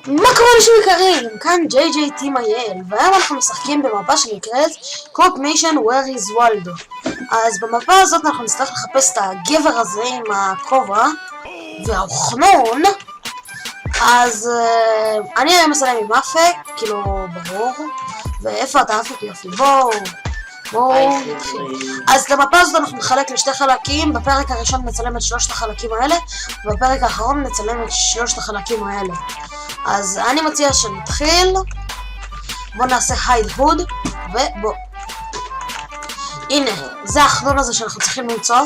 מה קורה אנשים יקרים? כאן JJ Team.il והיום אנחנו משחקים במפה שנקראת Cop Mission Where is Waldo. אז במפה הזאת אנחנו נצטרך לחפש את הגבר הזה עם הכובע והאוכנון. אז אני היום מסלם עם אפק, כאילו ברור. ואיפה אתה אפק? יופי, בואו נתחיל. אז את המפה הזאת אנחנו נחלק לשתי חלקים. בפרק הראשון נצלם את שלושת החלקים האלה, ובפרק האחרון נצלם את שלושת החלקים האלה. אז אני מציע שנתחיל. בואו נעשה הייד הוד, ובוא. הנה, זה החנון הזה שאנחנו צריכים למצוא.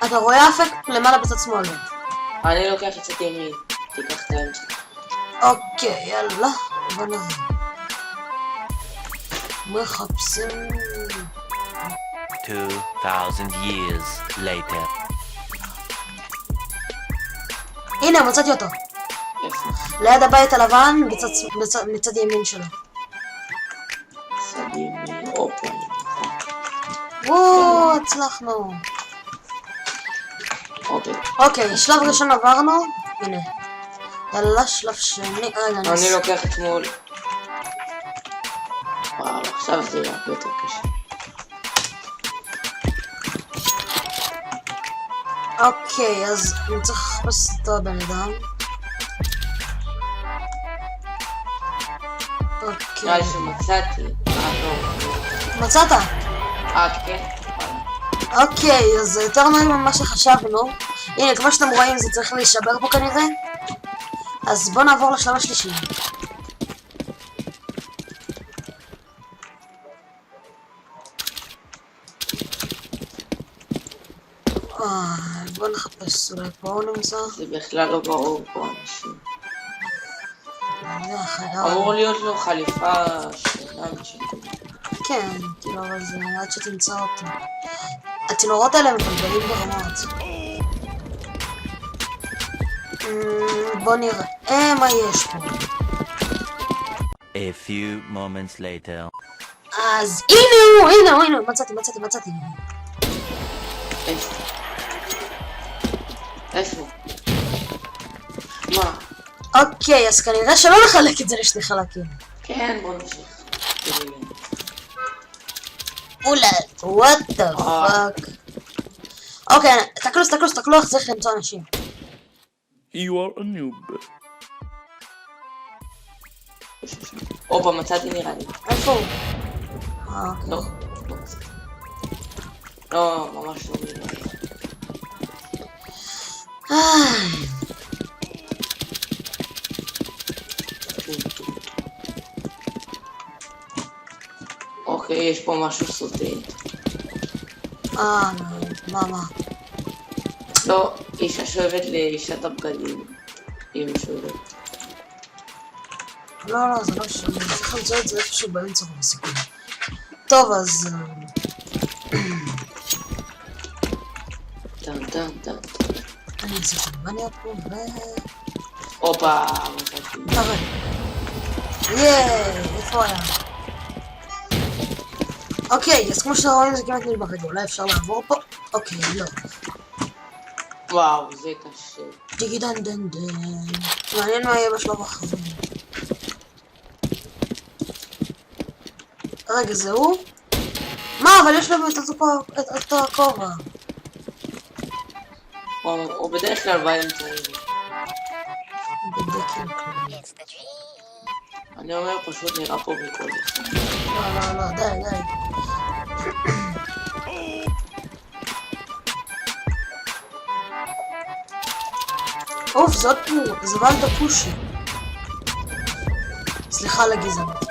אתה רואה אפק? למעלה בצד שמאל. אני לוקח את צד ימין, תיקח את האמצע. אוקיי, יאללה, בוא נראה. מחפשים 2,000 years later. הנה, מצאתי אותו. איפה? ליד הבית הלבן, מצד ימין שלו. צד ימין, אופה. וואו, הצלחנו. אוקיי, שלב ראשון עברנו. הנה. יאללה, שלב שני. אני לוקח את שמאל. וואו, עכשיו זה יהיה הרבה יותר קשה. אוקיי, אז אני צריך לחפש אותו הבן אדם. אוקיי. נראה לי שמצאתי. מצאת? כן. אוקיי, אז יותר מהר ממה שחשבנו. הנה, כמו שאתם רואים, זה צריך להישבר פה כנראה. אז בואו נעבור לשלב השלישי. בואו נחפש, אולי פה הוא נמצא. זה בכלל לא ברור פה אנשים. אמור להיות לו חליפה שונה משהו. כן, כאילו, אבל זה עד שתמצא אותו. הצינורות האלה מבלבלים ברמות. בוא נראה מה יש פה. A few moments later. אז הנה הוא, מצאתי. איפה? מה? אוקיי, אז כנראה שלא נחלק את זה לשני חלקים. כן, בוא נמשיך. אולי, what the fuck. אוקיי, תסתכלו איך צריך למצוא אנשים. You are a noob. אופה, מצאתי נראה לי. איפה הוא? לא. לא, ממש לא נראה לי. אוקיי, יש פה משהו סוטי. מה? לא, אישה שואבת לאישת הבגדים. היא שואבת. לא, זה לא שונה. צריך למצוא את זה איפשהו באמצע בסיכוי. טוב, אז... טן. אני אעשה את המניה פה ו... הופה, מצאתי. תראה. איפה היה? אוקיי, אז כמו שאתם רואים זה כמעט נדבק רגע, אולי אפשר לעבור פה? אוקיי, לא. וואו, זה קשה. דיגידן. מעניין מה יהיה בשלב האחרון. רגע, זה הוא? מה, אבל יש לנו את אותו הכובע. הוא בדרך כלל באמצע. אני אומר פשוט נראה פה בכל אחד. לא, די. אוף, זאת פה, זה ולדה פושי. סליחה על הגזענות.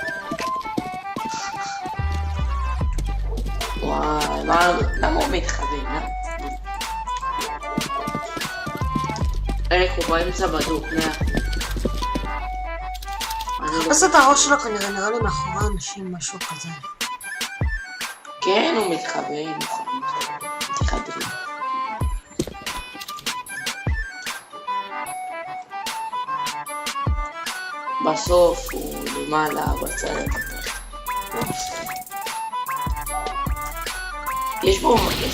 וואי, למה הוא מתכוון? איך הוא באמצע בדוק, חפש את הראש שלו כנראה, נראה לי מאחורי אנשים משהו כזה. כן, הוא מתכוון, תחדרי. בסוף הוא למעלה בצד. יש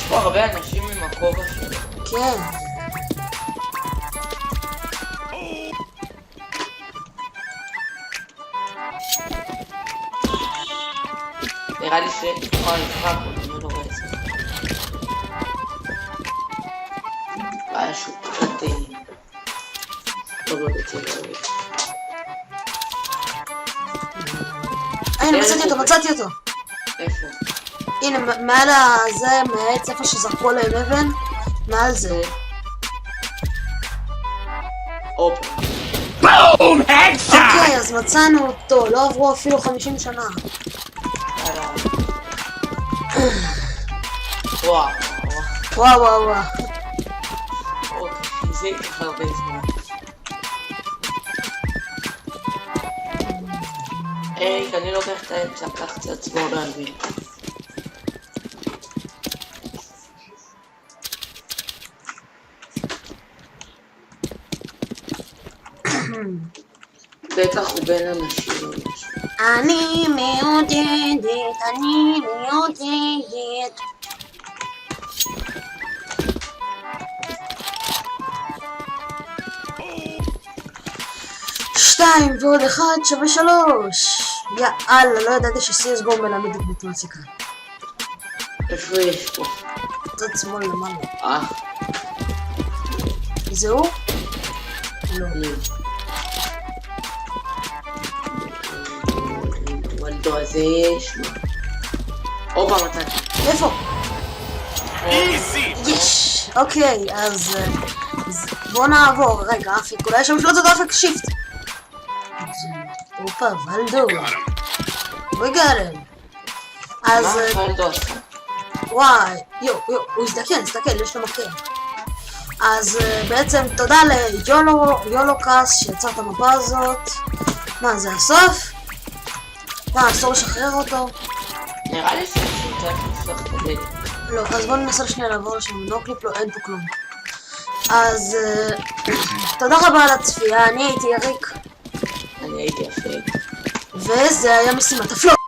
פה הרבה אנשים עם הכובע שלו. כן. נראה לי ש... אוי, פאק, אני לא רואה את זה. משהו קצת... לא רואה את זה, לא רואה. הנה, מצאתי אותו. איפה? הנה, מעל הזה, מהעץ איפה שזרקו עליהם אבן, מעל זה. אופה. Boom! Headshot! אוקיי, אז מצאנו אותו, לא עברו אפילו 50 שנה. יאללה. וואו. וואו וואו וואו. אוקיי, זה ייקח הרבה זמן. היי, אני לוקח את העץ, לקח את עצמו להבין. בטח הוא בין אנשים או משהו. אני מעודדת, אני מעודדת. שתיים ועוד אחד שווה 3. יאללה, לא ידעתי ש-CSGO מלמד את מתמטיקה. איפה יש פה? צד שמאל למעלה. זהו? לא. וולדו, אז יש... אופה, מצאתי. איפה? יש! אוקיי, אז בוא נעבור. רגע, אפיק, אולי יש שם מפלצות אפיק שיפט. אופה, ולדו. We got him. אז... מה וולדו עשה? וואי, הוא הזדקן, תסתכל, יש לו מקל. אז בעצם תודה ליולוקאס שיצר את המפה הזאת. מה, זה הסוף? מה, אסור לשחרר אותו? נראה לי שהוא צריך לפתוח את הדלת. לא, אז בואו ננסה שנייה לעבור לשם נוקליפ, לא, אין פה כלום. אז תודה רבה על הצפייה, אני הייתי אריק. אני הייתי אפק. וזה היה משימת הפלופ.